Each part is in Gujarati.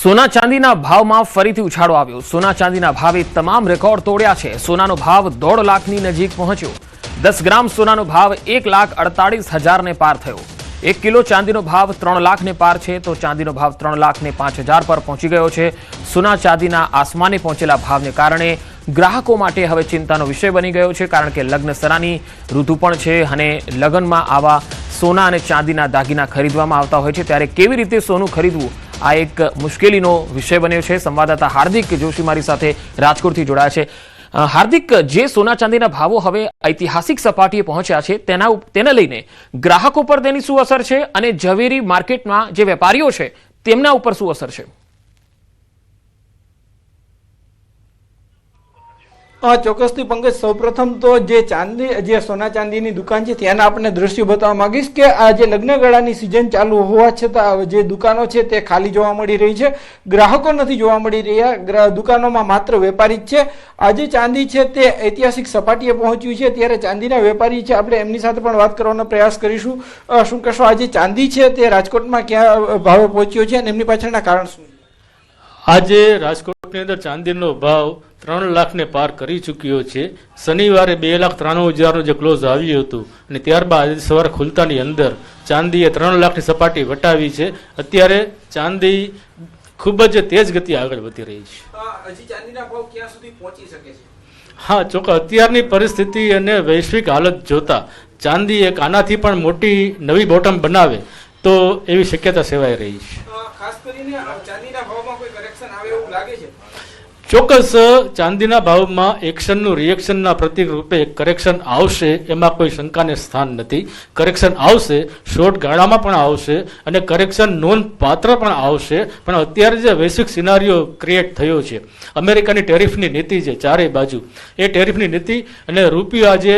સોના ચાંદીના ભાવમાં ફરીથી ઉછાળો આવ્યો। સોના ચાંદીના ભાવે તમામ રેકોર્ડ તોડ્યા છે। સોનાનો ભાવ 1.5 લાખની નજીક પહોંચ્યો। 10 ગ્રામ સોનાનો ભાવ 1,48,000 ને પાર થયો। 1 કિલો ચાંદીનો ભાવ 3 લાખને પાર છે તો ચાંદીનો ભાવ 3,05,000 પર પહોંચી ગયો છે। સોના ચાંદીના આસમાને પહોંચેલા ભાવને કારણે ગ્રાહકો માટે હવે ચિંતાનો વિષય બની ગયો છે, કારણ કે લગ્ન સરાની ઋતુ પણ છે અને લગ્નમાં આવા સોના અને ચાંદીના દાગીના ખરીદવામાં આવતા હોય છે, ત્યારે કેવી રીતે સોનું ખરીદવું આ એક મુશ્કેલીનો વિષય બન્યો છે। સંવાદદાતા હાર્દિક જોશી મારી સાથે રાજકોટથી જોડાયા છે। હાર્દિક, જે સોના ચાંદીના ભાવો હવે ઐતિહાસિક સપાટીએ પહોંચ્યા છે તેને લઈને ગ્રાહકો પર તેની શું અસર છે અને ઝવેરી માર્કેટમાં જે વેપારીઓ છે તેમના ઉપર શું અસર છે? ચોક્કસથી પંકજ, સૌપ્રથમ તો જે સોના ચાંદીની દુકાન છે ત્યાંના આપણે દ્રશ્યો બતાવવા માંગીશ કે આ જે લગ્નગાળાની સિઝન ચાલુ હોવા છતાં જે દુકાનો છે તે ખાલી જોવા મળી રહી છે। ગ્રાહકો નથી જોવા મળી રહ્યા, દુકાનોમાં માત્ર વેપારી જ છે। આજે ચાંદી છે તે ઐતિહાસિક સપાટીએ પહોંચ્યું છે, ત્યારે ચાંદીના વેપારી છે આપણે એમની સાથે પણ વાત કરવાનો પ્રયાસ કરીશું। શું કહેશો, આજે ચાંદી છે તે રાજકોટમાં ક્યાં ભાવે પહોંચ્યો છે અને એમની પાછળના કારણ શું? આજે રાજકોટની અંદર ચાંદીનો ભાવ 3 લાખને પાર કરી ચૂક્યો છે। શનિવારે 2,93,000નું જે ક્લોઝ આવ્યું હતું અને ત્યારબાદ આજે સવારે ખુલતાની અંદર ચાંદીએ 3 લાખની સપાટી વટાવી છે। અત્યારે ચાંદી ખૂબ જ તેજ ગતિ આગળ વધી રહી છે। હજી ચાંદીના ભાવ ક્યાં સુધી પહોંચી શકે છે? હા, ચોક્કસ અત્યારની પરિસ્થિતિ અને વૈશ્વિક હાલત જોતા ચાંદી એક આનાથી પણ મોટી નવી બોટમ બનાવે તો એવી શક્યતા સેવાઈ રહી છે। ખાસ કરીને ચાંદીના ભાવમાં કોઈ કરેક્શન આવે એવું લાગે છે? ચોક્કસ ચાંદીના ભાવમાં એક્શનનું રિએક્શનના પ્રતિક રૂપે કરેક્શન આવશે, એમાં કોઈ શંકાને સ્થાન નથી। કરેક્શન આવશે, શોર્ટ ગાળામાં પણ આવશે અને કરેક્શન નોંધપાત્ર પણ આવશે। પણ અત્યારે જે વૈશ્વિક સિનારીઓ ક્રિએટ થયો છે, અમેરિકાની ટેરિફની નીતિ છે ચારેય બાજુ, એ ટેરિફની નીતિ અને રૂપિયો આજે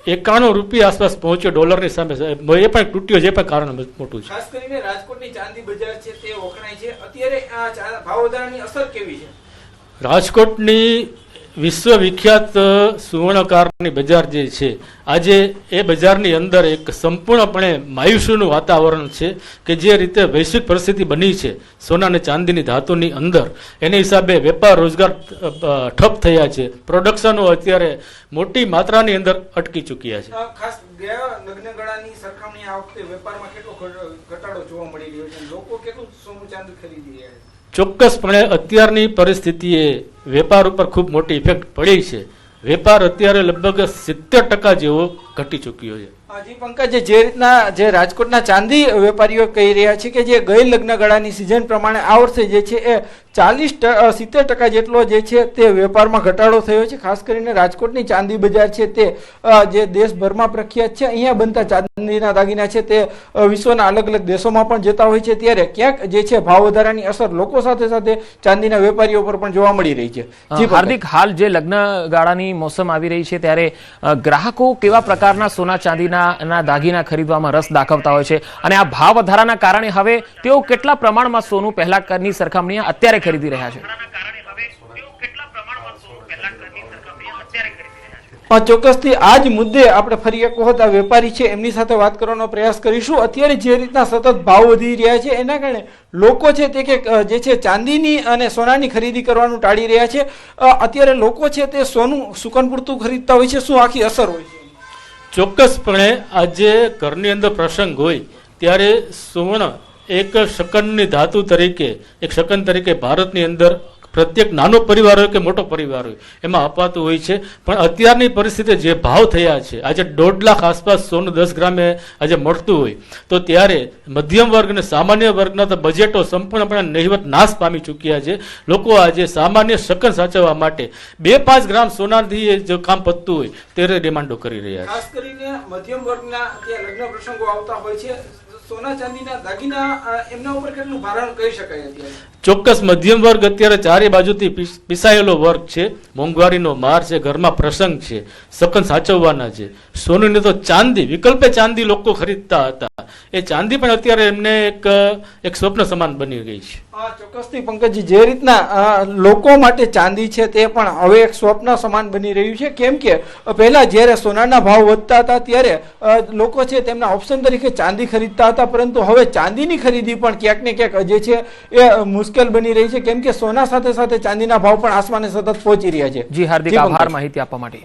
91 રૂપિયા આસપાસ પહોંચ્યો ડોલરની સામે, એ પણ તૂટ્યો, જે પણ કારણ મોટું છે। ખાસ કરીને રાજકોટની ચાંદી બજાર છે તે વખણાય છે, અત્યારે આ ભાવ વધારાની અસર કેવી છે? રાજકોટની વિશ્વવિખ્યાત સુવર્ણકારની બજાર જે છે, આજે એ બજારની અંદર એક સંપૂર્ણપણે માયુસીનું વાતાવરણ છે કે જે રીતે વૈશ્વિક પરિસ્થિતિ બની છે સોના અને ચાંદીની ધાતુની અંદર, એને હિસાબે વેપાર રોજગાર ઠપ થયા છે। પ્રોડક્શનો અત્યારે મોટી માત્રાની અંદર અટકી ચૂક્યા છે। ખાસ ગયા લગ્નગાળાની સરખામણી આ વખતે વેપારમાં કેટલો ઘટાડો જોવા મળી રહ્યો છે? લોકો કેટલું સોનું ચાંદી ખરીદી રહ્યા છે? ચોક્કસપણે અત્યારની પરિસ્થિતિએ વેપાર ઉપર ખૂબ મોટી ઇફેક્ટ પડી છે। વેપાર અત્યારે લગભગ 70% જેવો ઘટી ચૂક્યો છે। જી પંકજ, જે રીતના જે રાજકોટના ચાંદી વેપારીઓ કહી રહ્યા છે કે જે ગઈ લગ્નગાળાની સિઝન પ્રમાણે આ વર્ષે જે છે એ 70% જેટલો જે છે તે વેપારમાં ઘટાડો થયો છે। ખાસ કરીને રાજકોટની ચાંદી બજાર છે તે જે દેશભરમાં પ્રખ્યાત છે, અહીંયા બનતા ચાંદીના દાગીના છે તે વિશ્વના અલગ અલગ દેશોમાં પણ જતા હોય છે, ત્યારે ક્યાંક જે છે ભાવ વધારાની અસર લોકો સાથે સાથે ચાંદીના વેપારીઓ પર પણ જોવા મળી રહી છે। હાર્દિક, હાલ જે લગ્નગાળાની મોસમ આવી રહી છે ત્યારે ગ્રાહકો કેવા પ્રકારના સોના ચાંદીના દાગીના ખરીદવામાં રસ દાખવતા હોય છે અને આ ભાવ વધારાના કારણે હવે તેઓ કેટલા પ્રમાણમાં સોનું પહેલાની સરખામણીએ અત્યારે ખરીદી રહ્યા છે? ચોક્કસથી આ જ મુદ્દે આપણે ફરી એક વખત આ વેપારી છે એમની સાથે વાત કરવાનો પ્રયાસ કરીશું। અત્યારે જે રીતના સતત ભાવ વધી રહ્યા છે એના કારણે લોકો છે તે જે છે ચાંદીની અને સોનાની ખરીદી કરવાનું ટાળી રહ્યા છે। અત્યારે લોકો છે તે સોનું સુકન પૂરતું ખરીદતા હોય છે, શું આખી અસર હોય છે? ચોક્કસપણે આજે ઘરની અંદર પ્રસંગ હોય ત્યારે સુવર્ણ એક શકનની ધાતુ તરીકે, એક શકન તરીકે ભારતની અંદર પ્રત્યેક નાનો પરિવાર હોય કે મોટો પરિવાર હોય એમાં અપાતું હોય છે। પણ અત્યારની પરિસ્થિતિ જે ભાવ થયા છે, આજે 1.5 લાખ આસપાસ સોનું 10 ગ્રામે આજે મળતું હોય તો ત્યારે મધ્યમ વર્ગ અને સામાન્ય વર્ગના તો બજેટો સંપૂર્ણપણે નહિવત નાશ પામી ચૂક્યા છે। લોકો આજે સામાન્ય શકન સાચવવા માટે 2-5 ગ્રામ સોનાથી જો કામ પતતું હોય ત્યારે ડિમાન્ડો કરી રહ્યા છે। ખાસ કરીને મધ્યમ વર્ગના જે લગ્ન પ્રસંગો આવતા હોય છે, સોના ચાંદીના દાગીના એમના ઉપર કેટલું ભારણ કહી શકાય અત્યારે? ચોક્કસ મધ્યમ વર્ગ અત્યારે ચારે બાજુથી પીસાયેલો વર્ગ છે, મોંઘવારીનો માર છે, ઘરમાં પ્રસંગ છે, શકન સાચવવાના છે। સોનું તો ચાંદી, વિકલ્પે ચાંદી લોકો ખરીદતા હતા, એ ચાંદી પણ અત્યારે એમને એક સ્વપ્ન સમાન બની ગઈ છે। ચોક્કસથી પંકજ, જે રીતના લોકો માટે ચાંદી છે તે પણ હવે એક સ્વપ્ન સમાન બની રહ્યું છે, કેમ કે પહેલા જ્યારે સોનાના ભાવ વધતા હતા ત્યારે લોકો છે તેમના ઓપ્શન તરીકે ચાંદી ખરીદતા હતા। હતા, પરંતુ હવે ચાંદીની ખરીદી પણ ક્યાંક ને ક્યાંક જે છે એ મુશ્કેલ બની રહી છે, કેમ કે સોના સાથે સાથે ચાંદીના ભાવ પણ આસમાને સતત પહોંચી રહ્યા છે. જી હાર્દિક જી, આભાર પંકજ. માહિતી આપવા માટે.